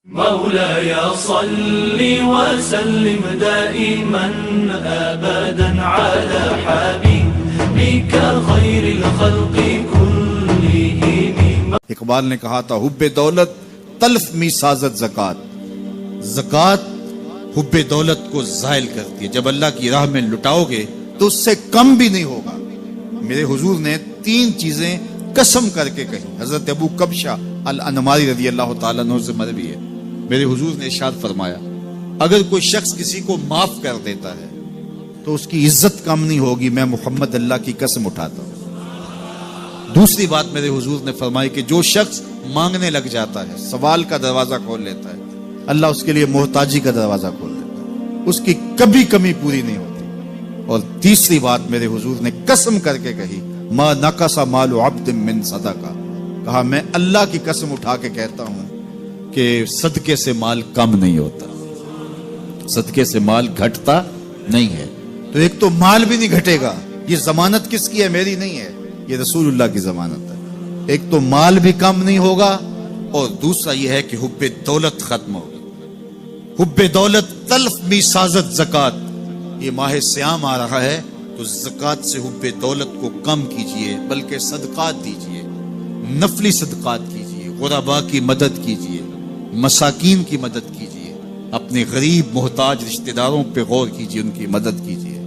مولاي صل وسلم دائما ابدا على حبيبك خير الخلق كلهم. اقبال نے کہا تھا حب دولت تلف می سازت زکات. زکات حب دولت کو زائل کرتی ہے. جب اللہ کی راہ میں لٹاؤ گے تو اس سے کم بھی نہیں ہوگا. میرے حضور نے 3 چیزیں قسم کر کے کہی. حضرت ابو کبشہ الانماری رضی اللہ تعالیٰ عنہ سے مروی ہے. میرے حضور نے ارشاد فرمایا اگر کوئی شخص کسی کو معاف کر دیتا ہے تو اس کی عزت کم نہیں ہوگی. میں محمد اللہ کی قسم اٹھاتا ہوں. دوسری بات میرے حضور نے فرمائی کہ جو شخص مانگنے لگ جاتا ہے, سوال کا دروازہ کھول لیتا ہے, اللہ اس کے لیے محتاجی کا دروازہ کھول دیتا ہے. اس کی کبھی کمی پوری نہیں ہوتی. اور تیسری بات میرے حضور نے قسم کر کے کہی ما نقص مال عبد من صدقہ. کہا میں اللہ کی قسم اٹھا کے کہتا ہوں کہ صدقے سے مال کم نہیں ہوتا, صدقے سے مال گھٹتا نہیں ہے. تو ایک تو مال بھی نہیں گھٹے گا. یہ ضمانت کس کی ہے؟ میری نہیں ہے, یہ رسول اللہ کی ضمانت ہے. ایک تو مال بھی کم نہیں ہوگا اور دوسرا یہ ہے کہ حب دولت ختم ہوگی. حب دولت تلف می سازت زکات. یہ ماہ سیام آ رہا ہے تو زکات سے حب دولت کو کم کیجئے, بلکہ صدقات دیجئے, نفلی صدقات کیجئے, غرباء کی مدد کیجئے, مساکین کی مدد کیجئے, اپنے غریب محتاج رشتہ داروں پہ غور کیجئے, ان کی مدد کیجئے.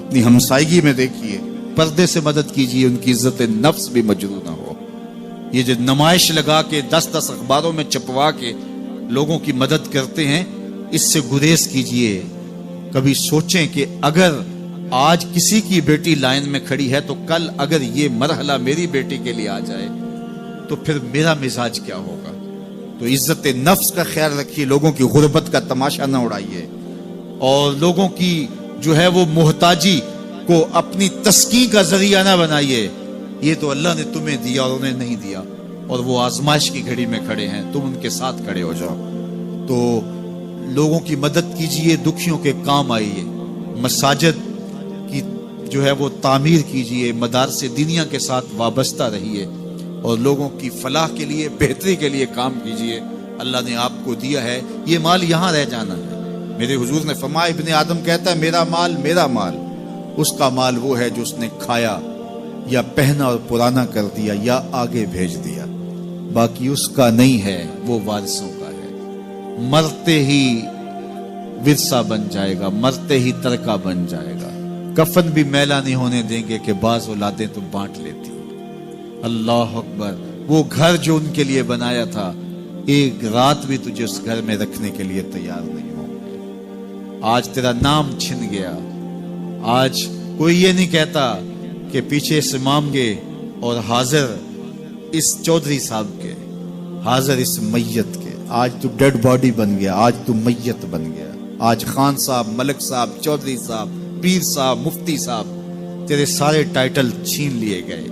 اپنی ہمسائیگی میں دیکھیے, پردے سے مدد کیجئے, ان کی عزت نفس بھی مجروح نہ ہو. یہ جو نمائش لگا کے 10 اخباروں میں چھپوا کے لوگوں کی مدد کرتے ہیں, اس سے گریز کیجئے. کبھی سوچیں کہ اگر آج کسی کی بیٹی لائن میں کھڑی ہے تو کل اگر یہ مرحلہ میری بیٹی کے لیے آ جائے تو پھر میرا مزاج کیا ہوگا. تو عزت نفس کا خیال رکھیے, لوگوں کی غربت کا تماشا نہ اڑائیے, اور لوگوں کی جو ہے وہ محتاجی کو اپنی تسکین کا ذریعہ نہ بنائیے. یہ تو اللہ نے تمہیں دیا اور انہیں نہیں دیا, اور وہ آزمائش کی گھڑی میں کھڑے ہیں, تم ان کے ساتھ کھڑے ہو جاؤ. تو لوگوں کی مدد کیجئے, دکھیوں کے کام آئیے. مساجد کی جو ہے وہ تعمیر کیجئے, مدارس دینیا کے ساتھ وابستہ رہیے, اور لوگوں کی فلاح کے لیے, بہتری کے لیے کام کیجئے. اللہ نے آپ کو دیا ہے, یہ مال یہاں رہ جانا ہے. میرے حضور نے فرمایا ابن آدم کہتا ہے میرا مال میرا مال. اس کا مال وہ ہے جو اس نے کھایا یا پہنا اور پرانا کر دیا یا آگے بھیج دیا. باقی اس کا نہیں ہے, وہ وارثوں کا ہے. مرتے ہی ورثہ بن جائے گا, مرتے ہی ترکہ بن جائے گا. کفن بھی میلا نہیں ہونے دیں گے کہ بعض اولادیں تو بانٹ لیتی. اللہ اکبر. وہ گھر جو ان کے لیے بنایا تھا, ایک رات بھی تجھے اس گھر میں رکھنے کے لیے تیار نہیں ہوں گے. آج تیرا نام چھن گیا. آج کوئی یہ نہیں کہتا کہ پیچھے اس امام کے اور حاضر اس چودھری صاحب کے, حاضر اس میت کے. آج تو ڈیڈ باڈی بن گیا, آج تو میت بن گیا. آج خان صاحب, ملک صاحب, چودھری صاحب, پیر صاحب, مفتی صاحب, تیرے سارے ٹائٹل چھین لیے گئے.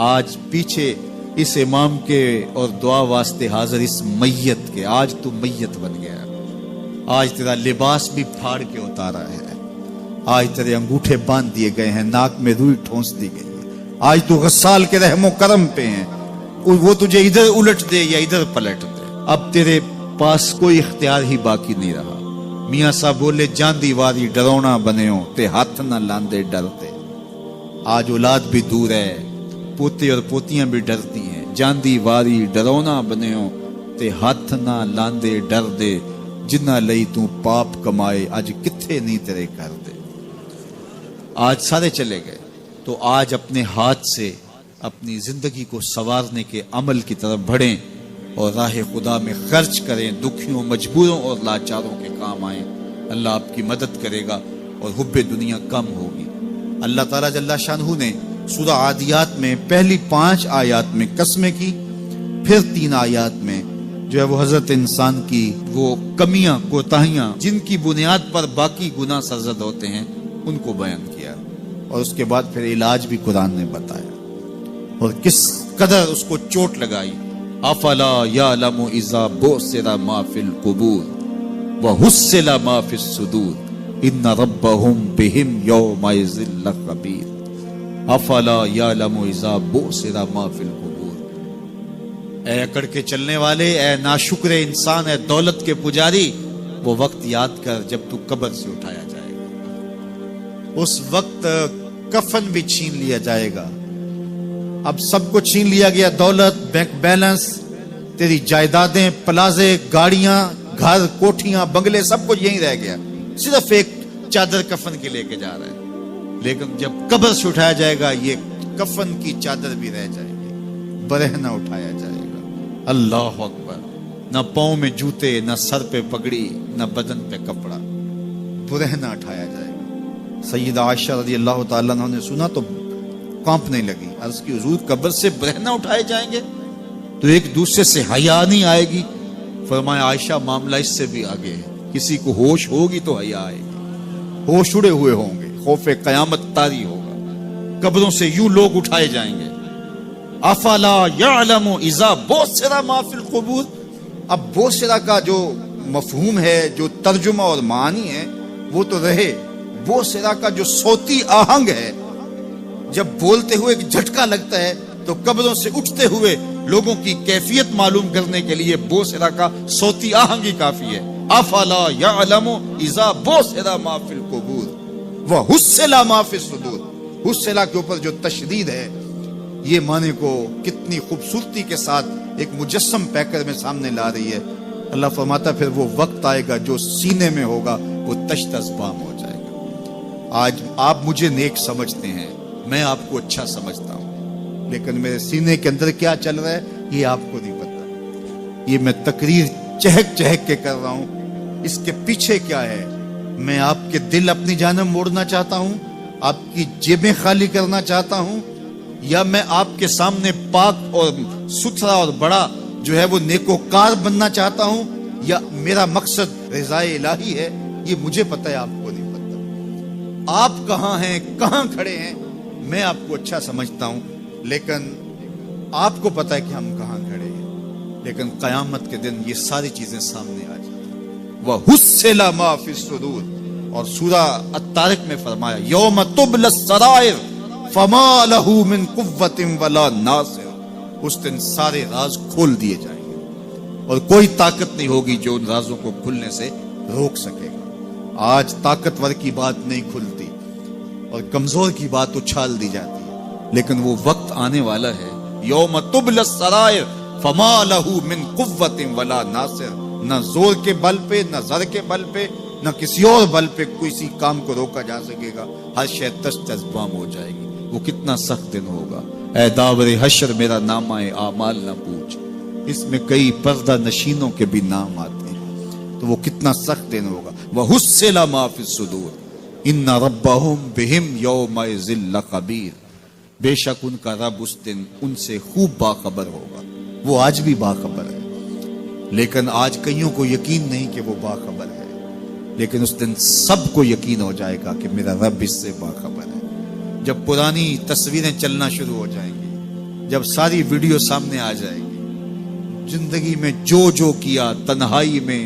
آج پیچھے اس امام کے اور دعا واسطے حاضر اس میت کے. آج تو میت بن گیا. آج تیرا لباس بھی پھاڑ کے اتارا ہے. آج تیرے انگوٹھے باندھ دیے گئے ہیں, ناک میں روئی ٹھونس دی گئی ہے. آج تو غسال کے رحم و کرم پہ ہیں, وہ تجھے ادھر الٹ دے یا ادھر پلٹ دے. اب تیرے پاس کوئی اختیار ہی باقی نہیں رہا. میاں صاحب بولے جاندی واری ڈرونا بنے ہو تے ہاتھ نہ لاندے ڈرتے. آج اولاد بھی دور ہے, پوتے اور پوتیاں بھی ڈرتی ہیں. جاندی واری ڈرونا بنے ہو تے ہاتھ نہ لاندے ڈر دے. جنہ لئی تو پاپ کمائے اج کتھے نہیں تیرے کر دے. آج سارے چلے گئے. تو آج اپنے ہاتھ سے اپنی زندگی کو سنوارنے کے عمل کی طرف بڑھیں اور راہ خدا میں خرچ کریں. دکھیوں, مجبوروں اور لاچاروں کے کام آئیں. اللہ آپ کی مدد کرے گا اور حب دنیا کم ہوگی. اللہ تعالیٰ جل شانہ نے سورہ عادیات میں پہلی 5 آیات میں قسمیں کی, پھر 3 آیات میں جو ہے وہ حضرت انسان کی وہ کمیاں, کوتاہیاں جن کی بنیاد پر باقی گناہ سرزد ہوتے ہیں ان کو بیان کیا, اور اس کے بعد پھر علاج بھی قرآن نے بتایا, اور کس قدر اس کو چوٹ لگائی. افلا یعلم اذا بعثر ما فی القبور وحصل ما فی الصدور ان ربهم بهم یومئذ لخبیر. افلا یعلم اذا بعثر ما فی القبور. اے اکڑ کے چلنے والے، اے ناشکر انسان، اے دولت کے پجاری، وہ وقت یاد کر جب تو قبر سے اٹھایا جائے گا۔ اس وقت کفن بھی چھین لیا جائے گا۔ اب سب کو چھین لیا گیا، دولت، بینک بیلنس، تیری جائیدادیں، پلازے، گاڑیاں، گھر، کوٹھیاں، بنگلے، سب کچھ یہیں رہ گیا، صرف ایک چادر کفن کے لے کے جا رہا ہے۔ لیکن جب قبر سے اٹھایا جائے گا، یہ کفن کی چادر بھی رہ جائے گی، برہنہ اٹھایا جائے گا۔ اللہ اکبر! نہ پاؤں میں جوتے، نہ سر پہ پگڑی، نہ بدن پہ کپڑا، برہنہ اٹھایا جائے گا۔ سیدہ عائشہ رضی اللہ تعالیٰ عنہ نے سنا تو کانپنے لگی، عرض کی حضور قبر سے برہنہ اٹھائے جائیں گے تو ایک دوسرے سے حیا نہیں آئے گی؟ فرمایا عائشہ معاملہ اس سے بھی آگے ہے، کسی کو ہوش ہوگی تو حیا آئے گی، ہوش اڑے ہوئے ہوں گے، خوف قیامت طاری ہوگا، قبروں سے یوں لوگ اٹھائے جائیں گے۔ افلا یعلم اذا بوسر ما فی القبور، اب بوسرا کا جو مفہوم ہے، جو ترجمہ اور معنی ہے وہ تو رہے، بوسرا کا جو صوتی آہنگ ہے، جب بولتے ہوئے ایک جھٹکا لگتا ہے تو قبروں سے اٹھتے ہوئے لوگوں کی کیفیت معلوم کرنے کے لیے بوسرا کا صوتی آہنگ ہی کافی ہے۔ افلا یعلم اذا بوسر ما فی القبور وحصل ما فی الصدور، حصل کے اوپر جو تشدید ہے، یہ معنی کو کتنی خوبصورتی کے ساتھ ایک مجسم پیکر میں سامنے لا رہی ہے۔ اللہ فرماتا پھر وہ وقت آئے گا جو سینے میں ہوگا وہ تشت ازبام ہو جائے گا۔ آج آپ مجھے نیک سمجھتے ہیں، میں آپ کو اچھا سمجھتا ہوں، لیکن میرے سینے کے اندر کیا چل رہا ہے یہ آپ کو نہیں پتا۔ یہ میں تقریر چہک چہک کے کر رہا ہوں، اس کے پیچھے کیا ہے؟ میں آپ کے دل اپنی جانب موڑنا چاہتا ہوں، آپ کی جیبیں خالی کرنا چاہتا ہوں، یا میں آپ کے سامنے پاک اور ستھرا اور بڑا جو ہے وہ نیکوکار بننا چاہتا ہوں، یا میرا مقصد رضائے الہی ہے؟ یہ مجھے پتہ ہے، آپ کو نہیں پتہ۔ آپ کہاں ہیں، کہاں کھڑے ہیں، میں آپ کو اچھا سمجھتا ہوں، لیکن آپ کو پتہ ہے کہ ہم کہاں کھڑے ہیں۔ لیکن قیامت کے دن یہ ساری چیزیں سامنے آ جائیں۔ وَحُصِّلَ مَا فِي الصُّدُورِ، اور سورہ الطارق میں فرمایا یوم تبلی السرائر فما لہ من قوت ولا ناصر، اس دن سارے راز کھول دیے جائیں گے اور کوئی طاقت نہیں ہوگی جو ان رازوں کو کھلنے سے روک سکے گا۔ آج طاقتور کی بات نہیں کھلتی اور کمزور کی بات اچھال دی جاتی ہے، لیکن وہ وقت آنے والا ہے یوم تبلی السرائر فما لہ من قوت ولا ناصر، نہ زور کے بل پہ، نہ زر کے بل پہ، نہ کسی اور بل پہ کسی کام کو روکا جا سکے گا، ہر شے تشت ازبام ہو جائے گی۔ وہ کتنا سخت دن ہوگا، اے داور حشر میرا نامہ اعمال نہ پوچھ، اس میں کئی پردہ نشینوں کے بھی نام آتے ہیں، تو وہ کتنا سخت دن ہوگا۔ وَحُصِّلَ مَا فِي الصُّدُورِ إِنَّ رَبَّهُمْ بِهِمْ يَوْمَئِذٍ لَخَبِيرٌ، بے شک ان کا رب اس دن ان سے خوب باخبر ہوگا۔ وہ آج بھی باخبر ہے، لیکن آج کئیوں کو یقین نہیں کہ وہ باخبر ہے، لیکن اس دن سب کو یقین ہو جائے گا کہ میرا رب اس سے باخبر ہے۔ جب پرانی تصویریں چلنا شروع ہو جائیں گی، جب ساری ویڈیو سامنے آ جائے گی، زندگی میں جو جو کیا، تنہائی میں،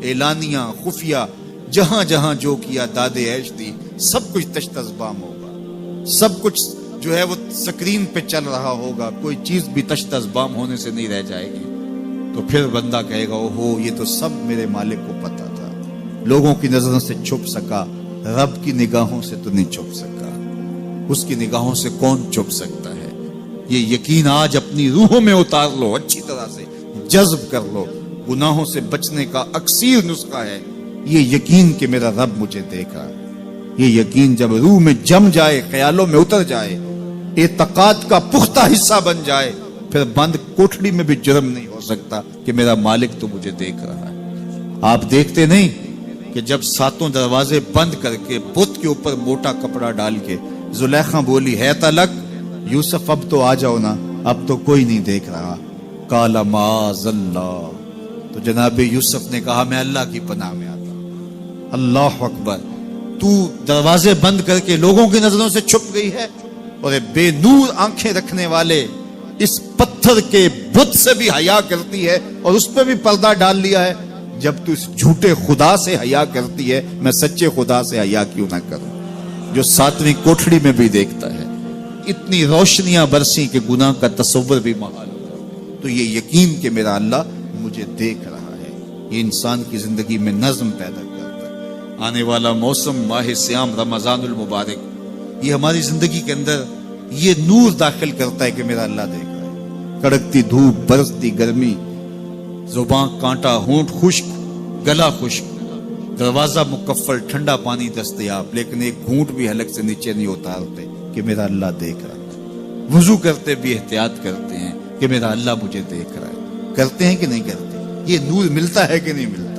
اعلانیہ، خفیہ، جہاں جہاں جو کیا، داد عیش دی، سب کچھ تشت ازبام ہوگا، سب کچھ جو ہے وہ سکرین پہ چل رہا ہوگا، کوئی چیز بھی تشت ازبام ہونے سے نہیں رہ جائے گی۔ تو پھر بندہ کہے گا اوہو یہ تو سب میرے مالک کو پتا تھا، لوگوں کی نظروں سے چھپ سکا، رب کی نگاہوں سے تو نہیں چھپ سکا، اس کی نگاہوں سے کون چھپ سکتا ہے؟ یہ یقین آج اپنی روحوں میں اتار لو، اچھی طرح سے جذب کر لو۔ گناہوں سے بچنے کا اکثیر نسخہ ہے یہ یقین کہ میرا رب مجھے دیکھا۔ یہ یقین جب روح میں جم جائے، خیالوں میں اتر جائے، اعتقاد کا پختہ حصہ بن جائے، پھر بند کوٹڑی میں بھی جرم نہیں ہو سکتا کہ میرا مالک تو مجھے دیکھ رہا ہے۔ آپ دیکھتے نہیں کہ جب ساتوں دروازے بند کر کے بت کے اوپر موٹا کپڑا ڈال کے زلیخا بولی ہے تلک، یوسف اب تو آ جاؤ نا، اب تو کوئی نہیں دیکھ رہا، قال معاذ اللہ، تو جناب یوسف نے کہا میں اللہ کی پناہ میں آتا ہوں۔ اللہ اکبر، تو دروازے بند کر کے لوگوں کی نظروں سے چھپ گئی ہے، اور بے نور آنکھیں رکھنے والے اس پتھر کے بت سے بھی حیا کرتی ہے اور اس پہ بھی پردہ ڈال لیا ہے۔ جب تو اس جھوٹے خدا سے حیا کرتی ہے، میں سچے خدا سے حیا کیوں نہ کروں جو ساتویں کوٹھڑی میں بھی دیکھتا ہے۔ اتنی روشنیاں برسی کہ گناہ کا تصور بھی محال ہوتا ہے۔ تو یہ یقین کہ میرا اللہ مجھے دیکھ رہا ہے، یہ انسان کی زندگی میں نظم پیدا کرتا ہے۔ آنے والا موسم ماہ سیام رمضان المبارک، یہ ہماری زندگی کے اندر یہ نور داخل کرتا ہے کہ میرا اللہ دیکھ رہا ہے۔ کڑکتی دھوپ، برستی گرمی، زباں کانٹا، ہونٹ خشک، گلا خشک، دروازہ مکفل، ٹھنڈا پانی دستیاب، لیکن ایک گھونٹ بھی حلق سے نیچے نہیں اتارتے کہ میرا اللہ دیکھ رہا ہے۔ وضو کرتے بھی احتیاط کرتے ہیں کہ میرا اللہ مجھے دیکھ رہا ہے۔ کرتے ہیں کہ نہیں کرتے؟ یہ نور ملتا ہے کہ نہیں ملتا؟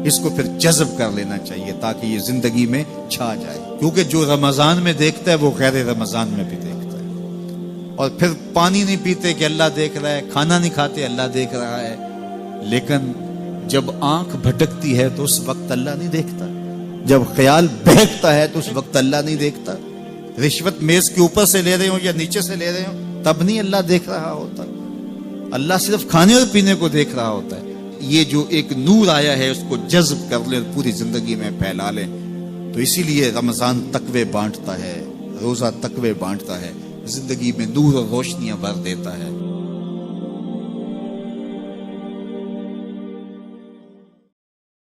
اس کو پھر جذب کر لینا چاہیے تاکہ یہ زندگی میں چھا جائے، کیونکہ جو رمضان میں دیکھتا ہے وہ غیر رمضان میں بھی دیکھتا ہے۔ اور پھر پانی نہیں پیتے کہ اللہ دیکھ رہا ہے، کھانا نہیں کھاتے اللہ دیکھ رہا ہے، لیکن جب آنکھ بھٹکتی ہے تو اس وقت اللہ نہیں دیکھتا، جب خیال بہکتا ہے تو اس وقت اللہ نہیں دیکھتا۔ رشوت میز کے اوپر سے لے رہے ہوں یا نیچے سے لے رہے ہوں تب نہیں اللہ دیکھ رہا ہوتا، اللہ صرف کھانے اور پینے کو دیکھ رہا ہوتا ہے۔ یہ جو ایک نور آیا ہے اس کو جذب کر لیں، پوری زندگی میں پھیلا لیں۔ تو اسی لیے رمضان تقوی بانٹتا ہے، روزہ تقوی بانٹتا ہے، زندگی میں نور اور روشنیاں بھر دیتا ہے۔